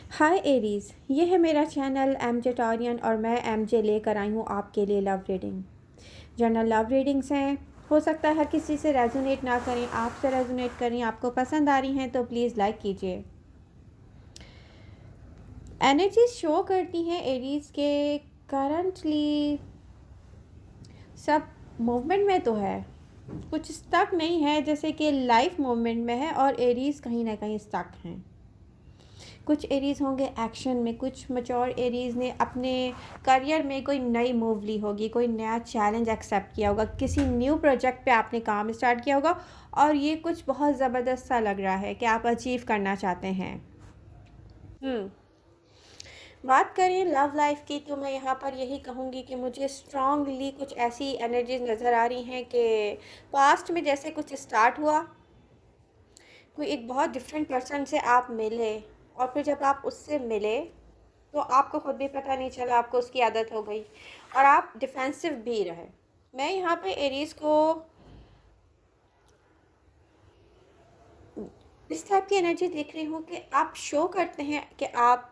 हाय Aries, ये है मेरा चैनल एम जे टॉरियन और मैं एम जे लेकर आई हूँ आपके लिए love reading. General love readings हैं, हो सकता है हर किसी से रेजोनेट ना करें, आपसे रेजोनेट करें, आपको पसंद आ रही हैं तो प्लीज़ लाइक कीजिए। एनर्जीज शो करती हैं एरीज़ के करंटली सब मूवमेंट में तो है, कुछ स्टक नहीं है, जैसे कि लाइफ मूवमेंट में है और एरीज़ कहीं ना कहीं स्टक हैं। कुछ एरीज़ होंगे एक्शन में, कुछ मैच्योर एरीज़ ने अपने करियर में कोई नई मूव ली होगी, कोई नया चैलेंज एक्सेप्ट किया होगा, किसी न्यू प्रोजेक्ट पे आपने काम स्टार्ट किया होगा और ये कुछ बहुत ज़बरदस्त सा लग रहा है कि आप अचीव करना चाहते हैं। बात करें लव लाइफ की तो मैं यहाँ पर यही कहूँगी कि मुझे स्ट्रांगली कुछ ऐसी एनर्जीज नज़र आ रही हैं कि पास्ट में जैसे कुछ स्टार्ट हुआ, कोई एक बहुत डिफरेंट पर्सन से आप मिले और फिर जब आप उससे मिले तो आपको खुद भी पता नहीं चला, आपको उसकी आदत हो गई और आप डिफेंसिव भी रहे। मैं यहाँ पे एरीज़ को इस टाइप की एनर्जी देख रही हूँ कि आप शो करते हैं कि आप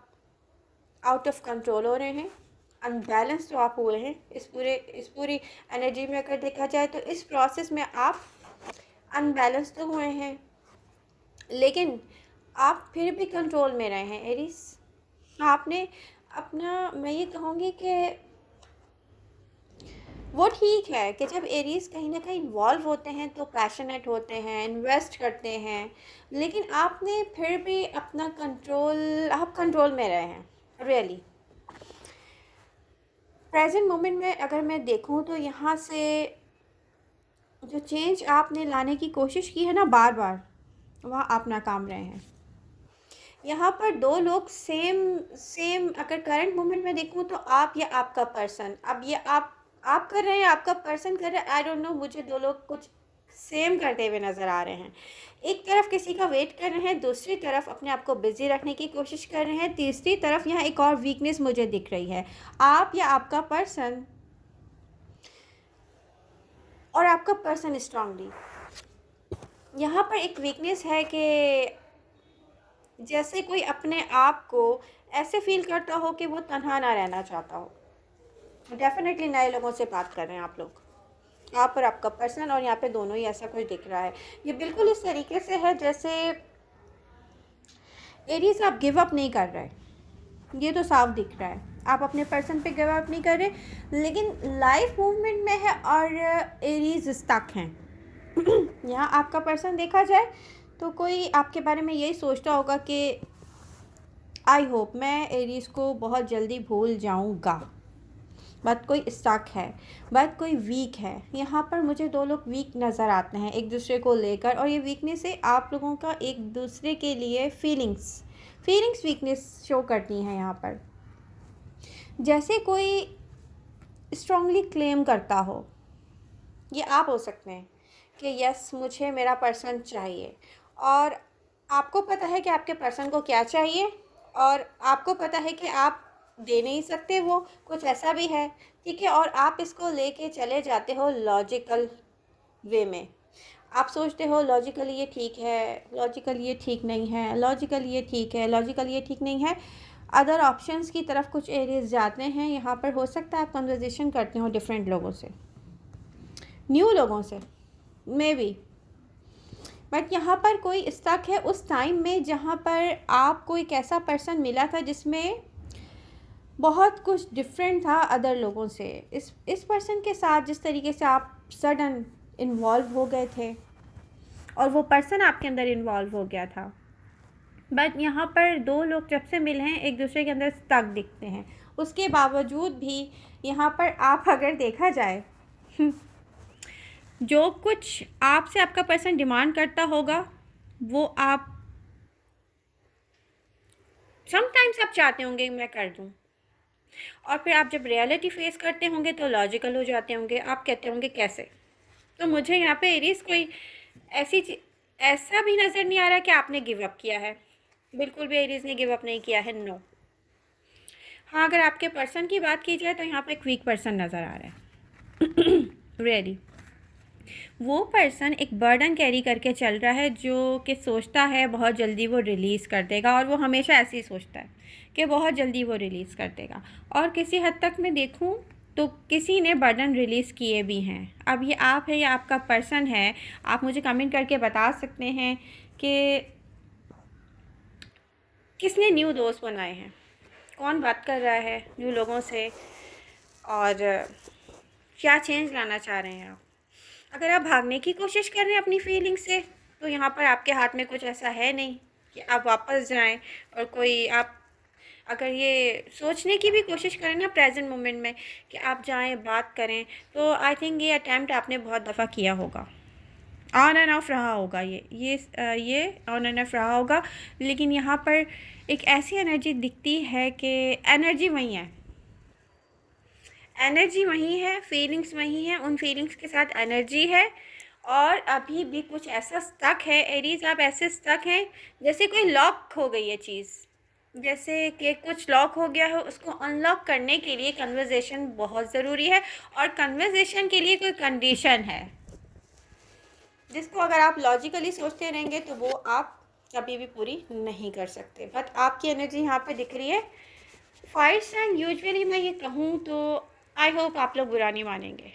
आउट ऑफ कंट्रोल हो रहे हैं, अनबैलेंस तो आप हुए हैं इस पूरी एनर्जी में। अगर देखा जाए तो इस प्रोसेस में आप अनबैलेंस तो हुए हैं, लेकिन आप फिर भी कंट्रोल में रहे हैं एरीज़। आपने अपना, मैं ये कहूँगी कि वो ठीक है कि जब एरीज़ कहीं ना कहीं इन्वॉल्व होते हैं तो पैशनेट होते हैं, इन्वेस्ट करते हैं, लेकिन आपने फिर भी अपना कंट्रोल, आप कंट्रोल में रहे हैं रियली। प्रेजेंट मोमेंट में अगर मैं देखूं तो यहाँ से जो चेंज आपने लाने की कोशिश की है ना बार बार, वहाँ आप नाकाम रहे हैं। यहाँ पर दो लोग सेम सेम अगर करंट मोमेंट में देखूँ तो आप या आपका पर्सन, अब ये आप कर रहे हैं, आपका पर्सन कर रहा है, आई डोंट नो, मुझे दो लोग कुछ सेम करते हुए नज़र आ रहे हैं। एक तरफ किसी का वेट कर रहे हैं, दूसरी तरफ अपने आप को बिजी रखने की कोशिश कर रहे हैं, तीसरी तरफ यहाँ एक और वीकनेस मुझे दिख रही है। आप या आपका पर्सन और आपका पर्सन स्ट्रांगली, यहाँ पर एक वीकनेस है कि जैसे कोई अपने आप को ऐसे फील करता हो कि वो तन्हा ना रहना चाहता हो। डेफिनेटली नए लोगों से बात कर रहे हैं आप लोग, आप और आपका पर्सन, और यहाँ पे दोनों ही ऐसा कुछ दिख रहा है। ये बिल्कुल इस तरीके से है जैसे एरीज आप गिव अप नहीं कर रहे, ये तो साफ दिख रहा है। आप अपने पर्सन पे गिव अप नहीं कर रहे, लेकिन लाइफ मूवमेंट में है और एरीज स्टक हैं। यहाँ आपका पर्सन देखा जाए तो कोई आपके बारे में यही सोचता होगा कि आई होप मैं एरीज़ को बहुत जल्दी भूल जाऊंगा, बट कोई स्टक है, बट कोई वीक है। यहाँ पर मुझे दो लोग वीक नज़र आते हैं एक दूसरे को लेकर, और ये वीकनेस है आप लोगों का एक दूसरे के लिए फीलिंग्स वीकनेस शो करती हैं यहाँ पर। जैसे कोई स्ट्रांगली क्लेम करता हो, ये आप हो सकते हैं कि यस मुझे मेरा पर्सन चाहिए, और आपको पता है कि आपके पर्सन को क्या चाहिए और आपको पता है कि आप दे नहीं सकते, वो कुछ ऐसा भी है, ठीक है, और आप इसको लेके चले जाते हो लॉजिकल वे में। आप सोचते हो लॉजिकली ये ठीक है, लॉजिकल ये ठीक नहीं है, लॉजिकल ये ठीक है, लॉजिकल ये ठीक नहीं है। अदर ऑप्शंस की तरफ कुछ एरियाज जाते हैं। यहाँ पर हो सकता है आप कन्वर्सेशन करते हो डिफरेंट लोगों से, न्यू लोगों से मे बी, बट यहाँ पर कोई स्टक है उस टाइम में जहाँ पर आपको एक ऐसा पर्सन मिला था जिसमें बहुत कुछ डिफरेंट था अदर लोगों से। इस पर्सन के साथ जिस तरीके से आप सडन इन्वॉल्व हो गए थे और वो पर्सन आपके अंदर इन्वॉल्व हो गया था, बट यहाँ पर दो लोग जब से मिले हैं एक दूसरे के अंदर स्टक दिखते हैं। उसके बावजूद भी यहाँ पर आप अगर देखा जाए जो कुछ आपसे आपका पर्सन डिमांड करता होगा वो आप समटाइम्स आप चाहते होंगे मैं कर दूं, और फिर आप जब रियलिटी फेस करते होंगे तो लॉजिकल हो जाते होंगे, आप कहते होंगे कैसे। तो मुझे यहाँ पे एरीज कोई ऐसा भी नज़र नहीं आ रहा कि आपने गिव अप किया है, बिल्कुल भी एरीज ने गिव अप नहीं किया है, नो। हाँ, अगर आपके पर्सन की बात की जाए तो यहाँ पे एक वीक पर्सन नज़र आ रहा है रियली। वो पर्सन एक बर्डन कैरी करके चल रहा है, जो कि सोचता है बहुत जल्दी वो रिलीज़ कर देगा, और वो हमेशा ऐसे ही सोचता है कि बहुत जल्दी वो रिलीज़ कर देगा। और किसी हद तक मैं देखूं तो किसी ने बर्डन रिलीज़ किए भी हैं। अब ये आप है या आपका पर्सन है, आप मुझे कमेंट करके बता सकते हैं कि किसने न्यू दोस्त बनाए हैं, कौन बात कर रहा है न्यू लोगों से, और क्या चेंज लाना चाह रहे हैं आप। अगर आप भागने की कोशिश कर रहे हैं अपनी फीलिंग से, तो यहाँ पर आपके हाथ में कुछ ऐसा है नहीं कि आप वापस जाएं। और कोई आप अगर ये सोचने की भी कोशिश करें ना प्रेजेंट मोमेंट में कि आप जाएं बात करें, तो आई थिंक ये अटैम्प्ट आपने बहुत दफ़ा किया होगा, ऑन एंड ऑफ रहा होगा, ये ऑन एंड ऑफ रहा होगा। लेकिन यहाँ पर एक ऐसी एनर्जी दिखती है कि एनर्जी वही है, एनर्जी वही है, फीलिंग्स वही हैं, उन फीलिंग्स के साथ एनर्जी है। और अभी भी कुछ ऐसा स्टक है एरीज, आप ऐसे स्टक हैं जैसे कोई लॉक हो गई है चीज़, जैसे कि कुछ लॉक हो गया है। उसको अनलॉक करने के लिए कन्वर्सेशन बहुत ज़रूरी है, और कन्वर्सेशन के लिए कोई कंडीशन है जिसको अगर आप लॉजिकली सोचते रहेंगे तो वो आप कभी भी पूरी नहीं कर सकते। बट आपकी एनर्जी यहाँ पे दिख रही है फायर साइन। यूजुअली मैं ये कहूँ तो आई होप आप लोग बुरा नहीं मानेंगे,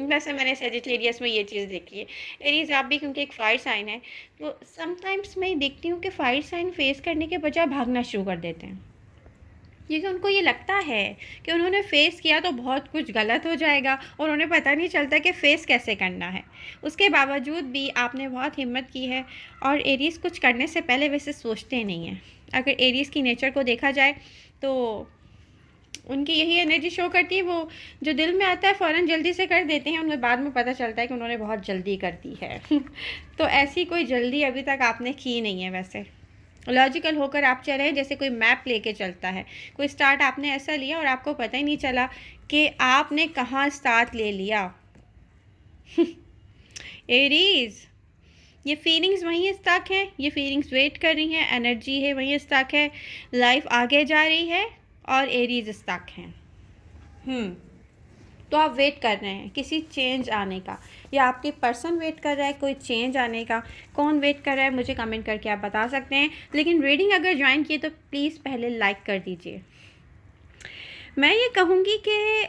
वैसे मैंने सेजिटेरियस में ये चीज़ देखी है। एरीज आप भी क्योंकि एक फायर साइन है, तो समटाइम्स मैं देखती हूँ कि फायर साइन फेस करने के बजाय भागना शुरू कर देते हैं, क्योंकि उनको ये लगता है कि उन्होंने फ़ेस किया तो बहुत कुछ गलत हो जाएगा, और उन्हें पता नहीं चलता कि फ़ेस कैसे करना है। उसके बावजूद भी आपने बहुत हिम्मत की है, और एरीज़ कुछ करने से पहले वैसे सोचते नहीं हैं। अगर एरीज़ की नेचर को देखा जाए तो उनकी यही एनर्जी शो करती है, वो जो दिल में आता है फ़ौरन जल्दी से कर देते हैं, उन्हें बाद में पता चलता है कि उन्होंने बहुत जल्दी कर दी है तो ऐसी कोई जल्दी अभी तक आपने की नहीं है। वैसे लॉजिकल होकर आप चल रहे हैं, जैसे कोई मैप लेके चलता है। कोई स्टार्ट आपने ऐसा लिया और आपको पता ही नहीं चला कि आपने कहाँ स्टार्ट ले लिया एरीज, ये फीलिंग्स वहीं स्टक है, ये फीलिंग्स वेट कर रही हैं, एनर्जी है वहीं स्टक है, लाइफ आगे जा रही है, और एरीज स्टक हैं। तो आप वेट कर रहे हैं किसी चेंज आने का, या आपके पर्सन वेट कर रहा है कोई चेंज आने का। कौन वेट कर रहा है मुझे कमेंट करके आप बता सकते हैं। लेकिन रीडिंग अगर ज्वाइन किए तो प्लीज़ पहले लाइक कर दीजिए। मैं ये कहूँगी कि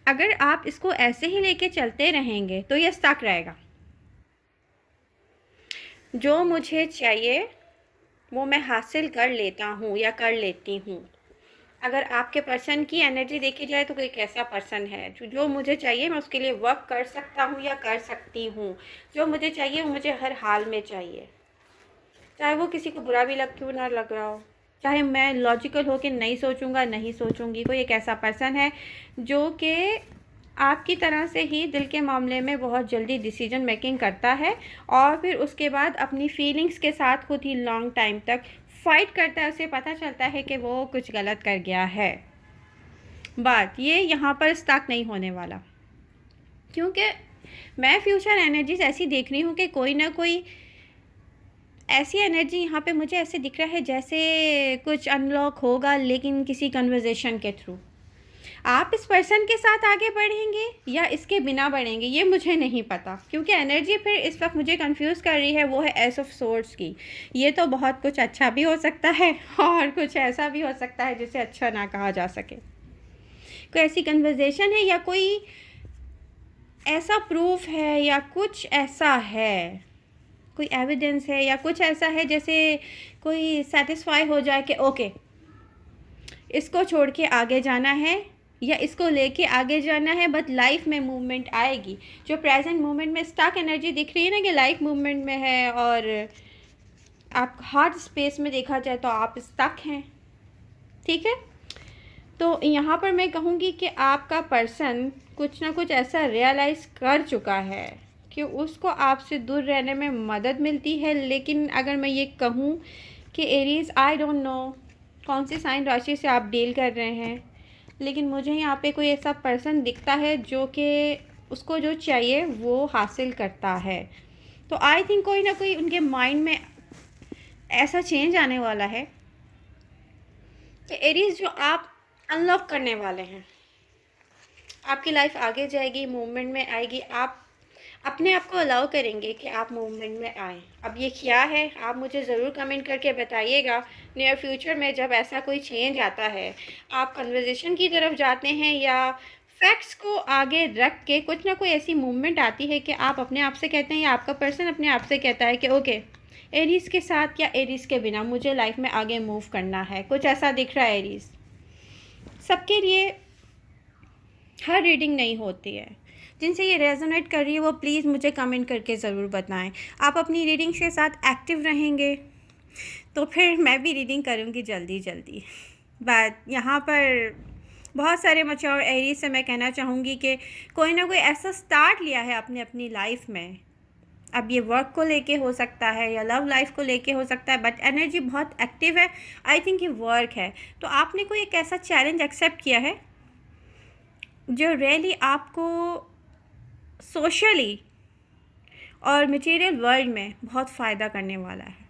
अगर आप इसको ऐसे ही लेके चलते रहेंगे तो ये स्टक रहेगा। जो मुझे चाहिए वो मैं हासिल कर लेता हूँ या कर लेती हूँ। अगर आपके पर्सन की एनर्जी देखी जाए तो कोई कैसा पर्सन है, जो मुझे चाहिए मैं उसके लिए वर्क कर सकता हूँ या कर सकती हूँ। जो मुझे चाहिए वो मुझे हर हाल में चाहिए, चाहे वो किसी को बुरा भी क्यों ना लग रहा हो, चाहे मैं लॉजिकल हो के नहीं सोचूंगा नहीं सोचूंगी। कोई एक ऐसा पर्सन है जो कि आपकी तरह से ही दिल के मामले में बहुत जल्दी डिसीजन मेकिंग करता है, और फिर उसके बाद अपनी फीलिंग्स के साथ खुद ही लॉन्ग टाइम तक फाइट करता है। उसे पता चलता है कि वो कुछ गलत कर गया है। बात ये यहाँ पर स्टक नहीं होने वाला, क्योंकि मैं फ्यूचर एनर्जीज ऐसी देख रही हूँ कि कोई ना कोई ऐसी एनर्जी यहाँ पे मुझे ऐसे दिख रहा है जैसे कुछ अनलॉक होगा, लेकिन किसी कन्वर्सेशन के थ्रू। आप इस पर्सन के साथ आगे बढ़ेंगे या इसके बिना बढ़ेंगे ये मुझे नहीं पता, क्योंकि एनर्जी फिर इस वक्त मुझे कंफ्यूज कर रही है, वो है एस ऑफ सोर्ड्स की। ये तो बहुत कुछ अच्छा भी हो सकता है और कुछ ऐसा भी हो सकता है जिसे अच्छा ना कहा जा सके। कोई ऐसी कन्वर्सेशन है या कोई ऐसा प्रूफ है या कुछ ऐसा है, कोई एविडेंस है या कुछ ऐसा है जैसे कोई सेटिस्फाई हो जाए कि ओके इसको छोड़ के आगे जाना है या इसको लेके आगे जाना है। बट लाइफ में मूवमेंट आएगी। जो प्रेजेंट मोमेंट में स्टक एनर्जी दिख रही है ना कि लाइफ मूवमेंट में है, और आप हार्ट स्पेस में देखा जाए तो आप स्टक हैं, ठीक है। तो यहाँ पर मैं कहूँगी कि आपका पर्सन कुछ ना कुछ ऐसा रियलाइज़ कर चुका है कि उसको आपसे दूर रहने में मदद मिलती है। लेकिन अगर मैं ये कहूँ कि एरीज़, आई डोंट नो कौन सी साइन राशि से आप डील कर रहे हैं, लेकिन मुझे यहाँ पे कोई ऐसा पर्सन दिखता है जो कि उसको जो चाहिए वो हासिल करता है। तो आई थिंक कोई ना कोई उनके माइंड में ऐसा चेंज आने वाला है कि एरीज़ जो आप अनलॉक करने वाले हैं, आपकी लाइफ आगे जाएगी, मूवमेंट में आएगी, आप अपने आप को अलाउ करेंगे कि आप मूवमेंट में आएँ। अब ये क्या है, आप मुझे ज़रूर कमेंट करके बताइएगा। नियर फ्यूचर में जब ऐसा कोई चेंज आता है, आप कन्वर्सेशन की तरफ जाते हैं या फैक्ट्स को आगे रख के कुछ ना कोई ऐसी मूवमेंट आती है कि आप अपने आप से कहते हैं या आपका पर्सन अपने आप से कहता है कि ओके, एरीज़ के साथ या एरीज़ के बिना मुझे लाइफ में आगे मूव करना है। कुछ ऐसा दिख रहा है एरीज़। सबके लिए हर रीडिंग नहीं होती है। जिनसे ये रेजोनेट कर रही है वो प्लीज़ मुझे कमेंट करके ज़रूर बताएं। आप अपनी रीडिंग के साथ एक्टिव रहेंगे तो फिर मैं भी रीडिंग करूँगी जल्दी जल्दी। बट यहाँ पर बहुत सारे मैच्योर एरीज से मैं कहना चाहूँगी कि कोई ना कोई ऐसा स्टार्ट लिया है आपने अपनी लाइफ में। अब ये वर्क को लेके हो सकता है या लव लाइफ को लेके हो सकता है, बट एनर्जी बहुत एक्टिव है। आई थिंक ये वर्क है। तो आपने कोई एक ऐसा चैलेंज एक्सेप्ट किया है जो रियली आपको सोशली और मटेरियल वर्ल्ड में बहुत फ़ायदा करने वाला है।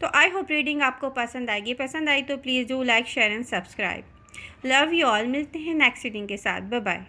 तो आई होप रीडिंग आपको पसंद आएगी। पसंद आई तो please do like share and subscribe. Love you all. मिलते हैं नेक्स्ट रीडिंग के साथ। Bye bye.